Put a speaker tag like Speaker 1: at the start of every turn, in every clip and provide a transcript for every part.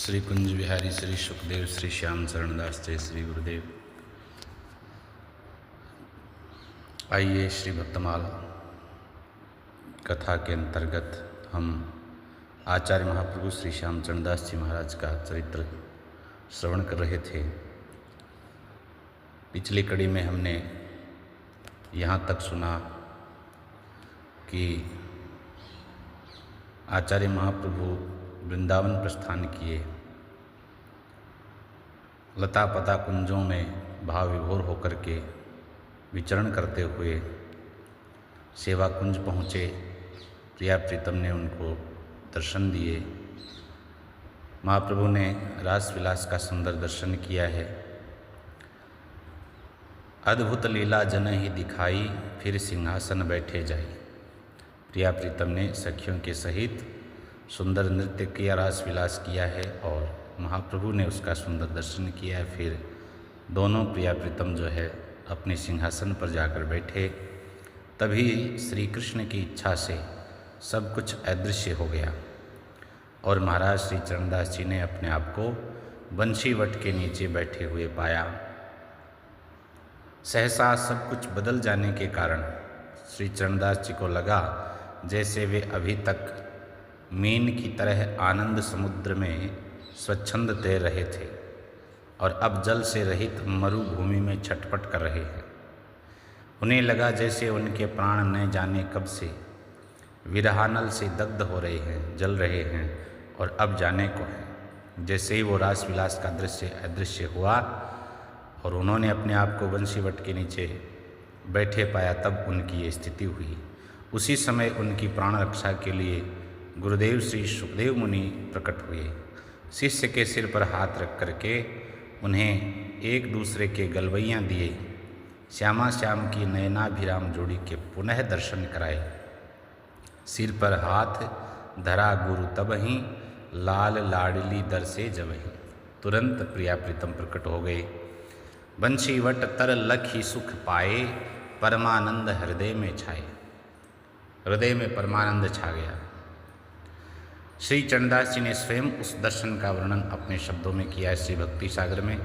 Speaker 1: श्री कुंज बिहारी श्री सुखदेव श्री श्याम चरणदास जय श्री गुरुदेव। आइए श्री भक्तमाल कथा के अंतर्गत हम आचार्य महाप्रभु श्री श्याम चरणदास जी महाराज का चरित्र श्रवण कर रहे थे। पिछली कड़ी में हमने यहाँ तक सुना कि आचार्य महाप्रभु वृंदावन प्रस्थान किए, लता पता कुंजों में भाव विभोर होकर के विचरण करते हुए सेवा कुंज पहुँचे। प्रिया प्रीतम ने उनको दर्शन दिए। महाप्रभु ने रास विलास का सुंदर दर्शन किया है। अद्भुत लीला जन ही दिखाई, फिर सिंहासन बैठे जाई। प्रिया प्रीतम ने सखियों के सहित सुंदर नृत्य किया, रास विलास किया है और महाप्रभु ने उसका सुंदर दर्शन किया है। फिर दोनों प्रिया प्रीतम जो है अपने सिंहासन पर जाकर बैठे। तभी श्री कृष्ण की इच्छा से सब कुछ अदृश्य हो गया और महाराज श्री चरणदास जी ने अपने आप को बंशी वट के नीचे बैठे हुए पाया। सहसा सब कुछ बदल जाने के कारण श्री चरणदास जी को लगा जैसे वे अभी तक मीन की तरह आनंद समुद्र में स्वच्छंद तैर रहे थे और अब जल से रहित मरुभूमि में छटपट कर रहे हैं। उन्हें लगा जैसे उनके प्राण न जाने कब से विरहानल से दग्ध हो रहे हैं, जल रहे हैं और अब जाने को हैं। जैसे ही वो रास विलास का दृश्य अदृश्य हुआ और उन्होंने अपने आप को बंशीवट के नीचे बैठे पाया, तब उनकी ये स्थिति हुई। उसी समय उनकी प्राण रक्षा के लिए गुरुदेव श्री सुखदेव मुनि प्रकट हुए। शिष्य के सिर पर हाथ रख करके उन्हें एक दूसरे के गलवैयाँ दिए। श्यामा श्याम की नयनाभिराम जोड़ी के पुनः दर्शन कराए। सिर पर हाथ धरा गुरु तबहि, लाल लाडली दर से जबहि। तुरंत प्रिया प्रीतम प्रकट हो गए। बंशीवट तर लखी सुख पाए, परमानंद हृदय में छाए। हृदय में परमानंद छा गया। श्री चरणदास जी ने स्वयं उस दर्शन का वर्णन अपने शब्दों में किया है श्री भक्ति सागर में।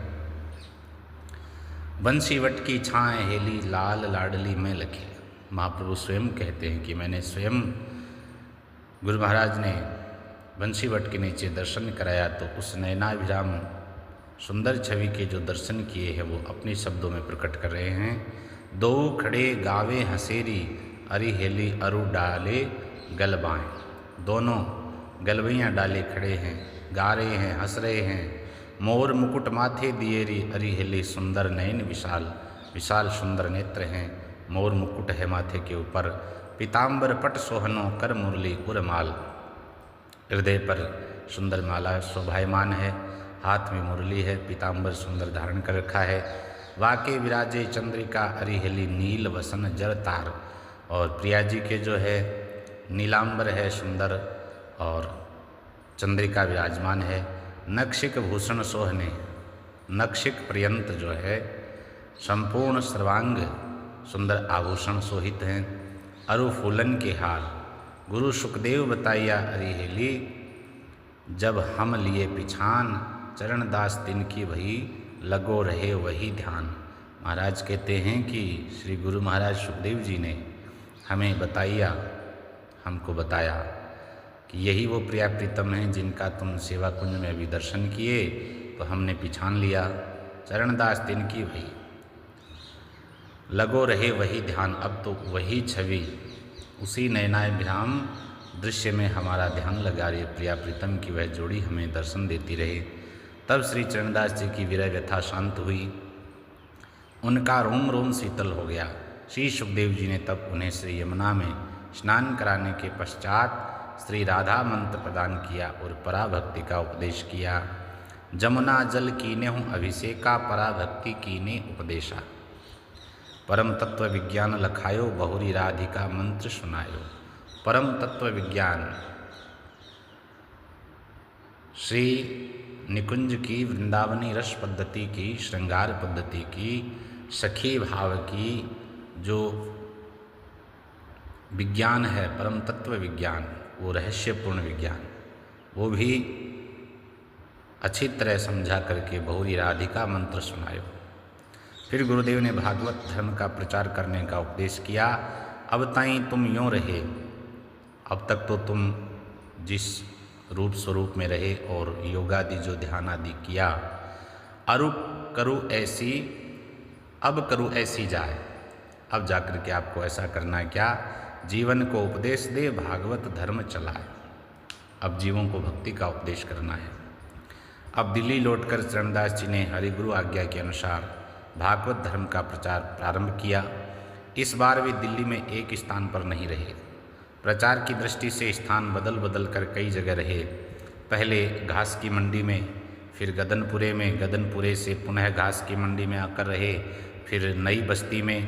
Speaker 1: बंशीवट की छाएं हेली, लाल लाडली में लखी। महाप्रभु स्वयं कहते हैं कि मैंने स्वयं गुरु महाराज ने बंशीवट के नीचे दर्शन कराया तो उस नयनाभिराम सुंदर छवि के जो दर्शन किए हैं वो अपने शब्दों में प्रकट कर रहे हैं। दो खड़े गावे हसेरी, अरि हेली अरु डाले गलबाएँ। दोनों गलवैयाँ डाले खड़े हैं, गा रहे हैं, हंस रहे हैं। मोर मुकुट माथे दिएरी, अरि हेली सुंदर नयन विशाल। विशाल सुंदर नेत्र हैं, मोर मुकुट है माथे के ऊपर। पीताम्बर पट सोहनो, कर मुरली उरमाल। हृदय पर सुंदर माला शोभायमान है, हाथ में मुरली है, पीताम्बर सुंदर धारण कर रखा है। वाके विराजे चंद्रिका, अरि हेली नील वसन जर तार। और प्रिया जी के जो है नीलांबर है सुंदर और चंद्रिका विराजमान है। नक्षिक भूषण सोहने, नक्षिक पर्यंत जो है संपूर्ण सर्वांग सुंदर आभूषण शोभित हैं। अरु फूलन के हार, गुरु सुखदेव बताइया अरि हेली, जब हम लिए पिछान। चरणदास तिन की भई, लगो रहे वही ध्यान। महाराज कहते हैं कि श्री गुरु महाराज सुखदेव जी ने हमें बताइया, हमको बताया कि यही वो प्रिया प्रीतम हैं जिनका तुम सेवा कुंज में अभी दर्शन किए, तो हमने पिछान लिया। चरणदास तिन की भई, लगो रहे वही ध्यान। अब तो वही छवि, उसी नयनाभिराम दृश्य में हमारा ध्यान लगा रही है। प्रिया प्रीतम की वह जोड़ी हमें दर्शन देती रहे। तब श्री चरणदास जी की विरह व्यथा शांत हुई, उनका रोम रोम शीतल हो गया। श्री सुखदेव जी ने तब उन्हें श्री यमुना में स्नान कराने के पश्चात श्री राधा मंत्र प्रदान किया और पराभक्ति का उपदेश किया। जमुना जल कीने हूँ अभिषेका, पराभक्ति कीने उपदेशा। परम तत्व विज्ञान लखायो, बहुरी राधिका मंत्र सुनायो। परम तत्व विज्ञान श्री निकुंज की, वृंदावनी रस पद्धति की, श्रृंगार पद्धति की, सखी भाव की जो विज्ञान है, परम तत्व विज्ञान, वो रहस्यपूर्ण विज्ञान, वो भी अच्छी तरह समझा करके बहुरी राधिका मंत्र सुनायो। फिर गुरुदेव ने भागवत धर्म का प्रचार करने का उपदेश किया। अब ताई तुम यूँ रहे, अब तक तो तुम जिस रूप स्वरूप में रहे और योगादि जो ध्यान आदि किया, अरुप करो ऐसी, अब करो ऐसी जाए। अब जाकर के आपको ऐसा करना है क्या, जीवन को उपदेश दे, भागवत धर्म चलाए। अब जीवों को भक्ति का उपदेश करना है। अब दिल्ली लौटकर चरणदास जी ने हरिगुरु आज्ञा के अनुसार भागवत धर्म का प्रचार प्रारंभ किया। इस बार वे दिल्ली में एक स्थान पर नहीं रहे, प्रचार की दृष्टि से स्थान बदल बदल कर कई जगह रहे। पहले घास की मंडी में, फिर गदनपुरे में, गदनपुरे से पुनः घास की मंडी में आकर रहे, फिर नई बस्ती में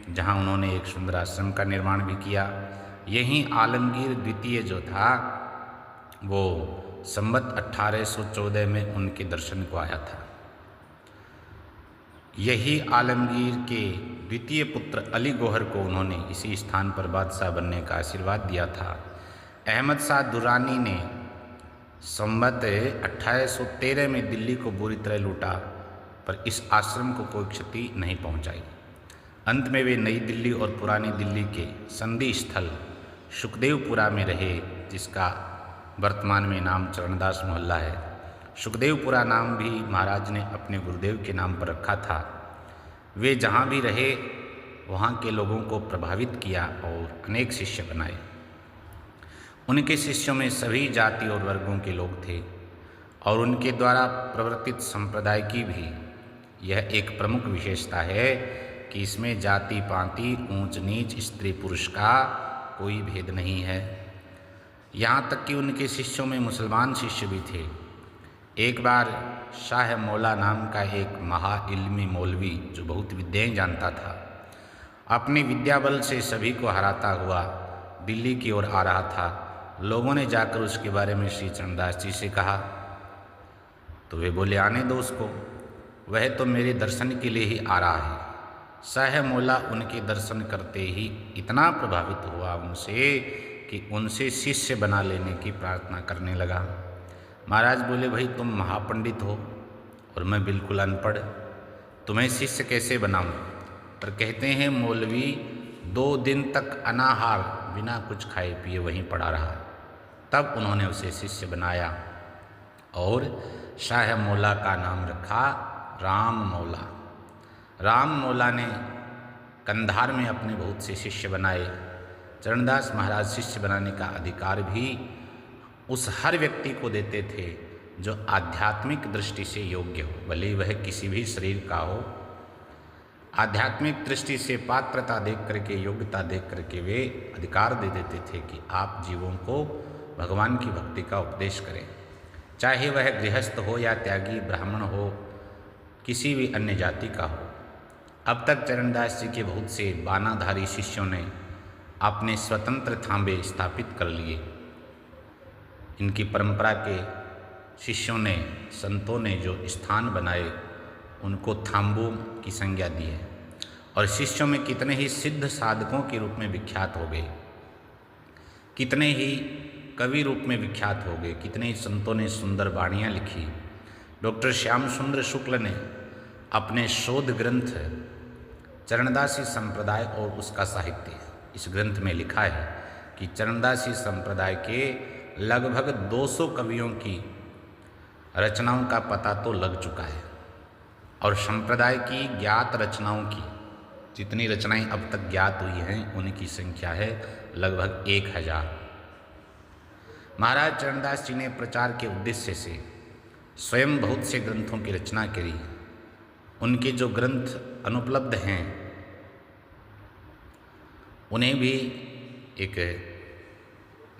Speaker 1: जहाँ उन्होंने एक सुंदर आश्रम का निर्माण भी किया। यहीं आलमगीर द्वितीय जो था वो संवत 1814 में उनके दर्शन को आया था। यही आलमगीर के द्वितीय पुत्र अली गौहर को उन्होंने इसी स्थान पर बादशाह बनने का आशीर्वाद दिया था। अहमद शाह दुरानी ने संवत 1813 में दिल्ली को बुरी तरह लूटा, पर इस आश्रम को कोई क्षति नहीं पहुंचाई। अंत में वे नई दिल्ली और पुरानी दिल्ली के संधि स्थल सुखदेवपुरा में रहे, जिसका वर्तमान में नाम चरणदास मोहल्ला है। सुखदेवपुरा नाम भी महाराज ने अपने गुरुदेव के नाम पर रखा था। वे जहाँ भी रहे वहाँ के लोगों को प्रभावित किया और अनेक शिष्य बनाए। उनके शिष्यों में सभी जाति और वर्गों के लोग थे और उनके द्वारा प्रवर्तित संप्रदाय की भी यह एक प्रमुख विशेषता है कि इसमें जाति पाति, ऊंच नीच, स्त्री पुरुष का कोई भेद नहीं है। यहाँ तक कि उनके शिष्यों में मुसलमान शिष्य भी थे। एक बार शाह मौला नाम का एक महाइल्मी मौलवी जो बहुत विद्याएं जानता था, अपनी विद्या बल से सभी को हराता हुआ दिल्ली की ओर आ रहा था। लोगों ने जाकर उसके बारे में श्री चरणदास जी से कहा तो वे बोले, आने दो उसको, वह तो मेरे दर्शन के लिए ही आ रहा है। शाह मौला उनके दर्शन करते ही इतना प्रभावित हुआ उनसे कि उनसे शिष्य बना लेने की प्रार्थना करने लगा। महाराज बोले, भाई तुम महापंडित हो और मैं बिल्कुल अनपढ़, तुम्हें शिष्य कैसे बनाऊं? पर कहते हैं मौलवी 2 दिन तक अनाहार बिना कुछ खाए पिए वहीं पड़ा रहा। तब उन्होंने उसे शिष्य बनाया और शाह मौला का नाम रखा राम मौला। राम मौला ने कंधार में अपने बहुत से शिष्य बनाए। चरणदास महाराज शिष्य बनाने का अधिकार भी उस हर व्यक्ति को देते थे जो आध्यात्मिक दृष्टि से योग्य हो, भले वह किसी भी शरीर का हो। आध्यात्मिक दृष्टि से पात्रता देख करके, योग्यता देख करके वे अधिकार दे देते थे कि आप जीवों को भगवान की भक्ति का उपदेश करें, चाहे वह गृहस्थ हो या त्यागी, ब्राह्मण हो, किसी भी अन्य जाति का हो। अब तक चरणदास जी के बहुत से बानाधारी शिष्यों ने अपने स्वतंत्र थांबे स्थापित कर लिए। इनकी परंपरा के शिष्यों ने, संतों ने जो स्थान बनाए उनको थांबों की संज्ञा दी है और शिष्यों में कितने ही सिद्ध साधकों के रूप में विख्यात हो गए, कितने ही कवि रूप में विख्यात हो गए, कितने ही संतों ने सुंदर वाणियाँ लिखी। डॉक्टर श्याम सुंदर शुक्ल ने अपने शोध ग्रंथ चरणदासी संप्रदाय और उसका साहित्य, इस ग्रंथ में लिखा है कि चरणदासी संप्रदाय के लगभग 200 कवियों की रचनाओं का पता तो लग चुका है और संप्रदाय की ज्ञात रचनाओं की जितनी रचनाएं अब तक ज्ञात हुई हैं उनकी संख्या है लगभग 1000। महाराज चरणदास जी ने प्रचार के उद्देश्य से स्वयं बहुत से ग्रंथों की रचना करी। उनके जो ग्रंथ अनुपलब्ध हैं उन्हें भी एक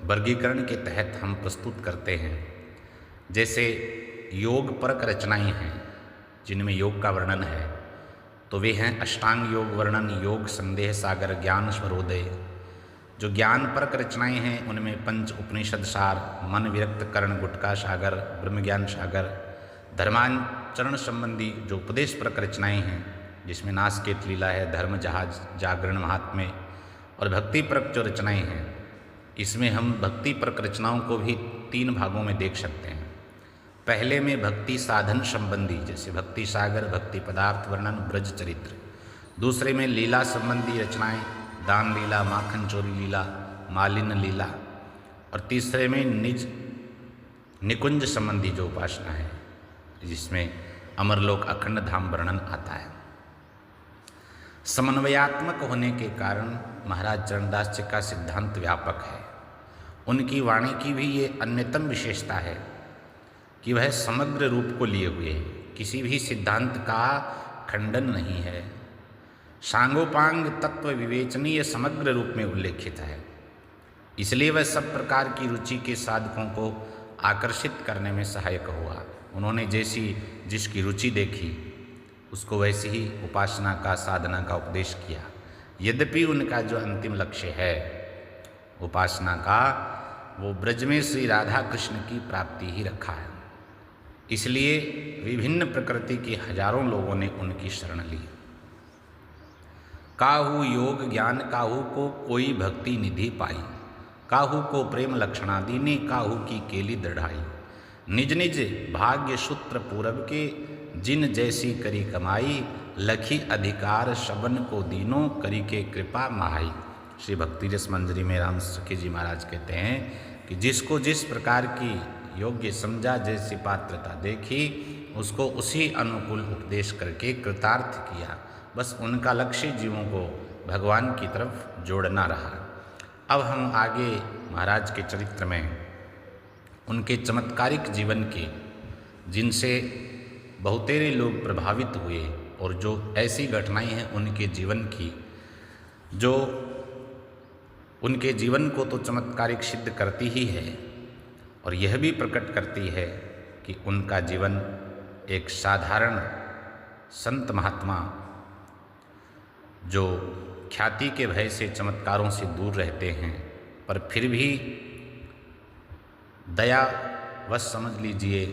Speaker 1: वर्गीकरण के तहत हम प्रस्तुत करते हैं। जैसे योग परक रचनाएं हैं जिनमें योग का वर्णन है, तो वे हैं अष्टांग योग वर्णन, योग संदेह सागर, ज्ञान स्वरोदय। जो ज्ञान परक रचनाएं हैं उनमें पंच उपनिषद सार, मन विरक्त कर्ण गुटका सागर, ब्रह्म ज्ञान सागर। धर्माचरण संबंधी जो उपदेश परक रचनाएं हैं जिसमें नासकेत लीला है, धर्म जहाज, जागरण महात्म्य, और भक्ति परक जो रचनाएं हैं इसमें हम भक्ति परक रचनाओं को भी 3 भागों में देख सकते हैं। पहले में भक्ति साधन संबंधी, जैसे भक्ति सागर, भक्ति पदार्थ वर्णन, ब्रज चरित्र। दूसरे में लीला संबंधी रचनाएं, दान लीला, माखन चोरी लीला, मालिन लीला। और तीसरे में निकुंज संबंधी जो उपासना है, जिसमें अमरलोक अखंड धाम वर्णन आता है। समन्वयात्मक होने के कारण महाराज चरणदास जी का सिद्धांत व्यापक है। उनकी वाणी की भी ये अन्यतम विशेषता है कि वह समग्र रूप को लिए हुए है, किसी भी सिद्धांत का खंडन नहीं है। सांगोपांग तत्व विवेचनीय समग्र रूप में उल्लेखित है, इसलिए वह सब प्रकार की रुचि के साधकों को आकर्षित करने में सहायक हुआ। उन्होंने जैसी जिसकी रुचि देखी उसको वैसी ही उपासना का, साधना का उपदेश किया। यद्यपि उनका जो अंतिम लक्ष्य है उपासना का, वो ब्रज में श्री राधा कृष्ण की प्राप्ति ही रखा है। इसलिए विभिन्न प्रकृति के हजारों लोगों ने उनकी शरण ली। काहू योग ज्ञान काहू को कोई भक्ति निधि पाई, काहू को प्रेम लक्षणादि ने काहू की केली दृढ़ाई। निज निज भाग्य सूत्र पूरब के जिन जैसी करी कमाई, लखी अधिकार शबन को दीनों करी के कृपा महाई। श्री भक्ति रस मंजरी में राम सखी जी महाराज कहते हैं कि जिसको जिस प्रकार की योग्य समझा, जैसी पात्रता देखी, उसको उसी अनुकूल उपदेश करके कृतार्थ किया। बस उनका लक्ष्य जीवों को भगवान की तरफ जोड़ना रहा। अब हम आगे महाराज के चरित्र में उनके चमत्कारिक जीवन के, जिनसे बहुतेरे लोग प्रभावित हुए, और जो ऐसी घटनाएं हैं उनके जीवन की जो उनके जीवन को तो चमत्कारिक सिद्ध करती ही है, और यह भी प्रकट करती है कि उनका जीवन एक साधारण संत महात्मा जो ख्याति के भय से, चमत्कारों से दूर रहते हैं, पर फिर भी दयावश समझ लीजिए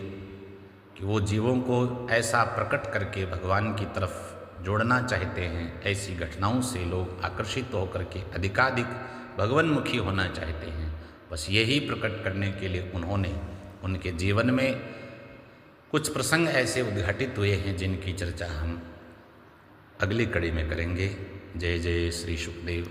Speaker 1: कि वो जीवों को ऐसा प्रकट करके भगवान की तरफ जोड़ना चाहते हैं। ऐसी घटनाओं से लोग आकर्षित होकर के अधिकाधिक भगवानमुखी होना चाहते हैं। बस यही प्रकट करने के लिए उन्होंने उनके जीवन में कुछ प्रसंग ऐसे उद्घाटित हुए हैं जिनकी चर्चा हम अगली कड़ी में करेंगे। जय जय श्री सुखदेव।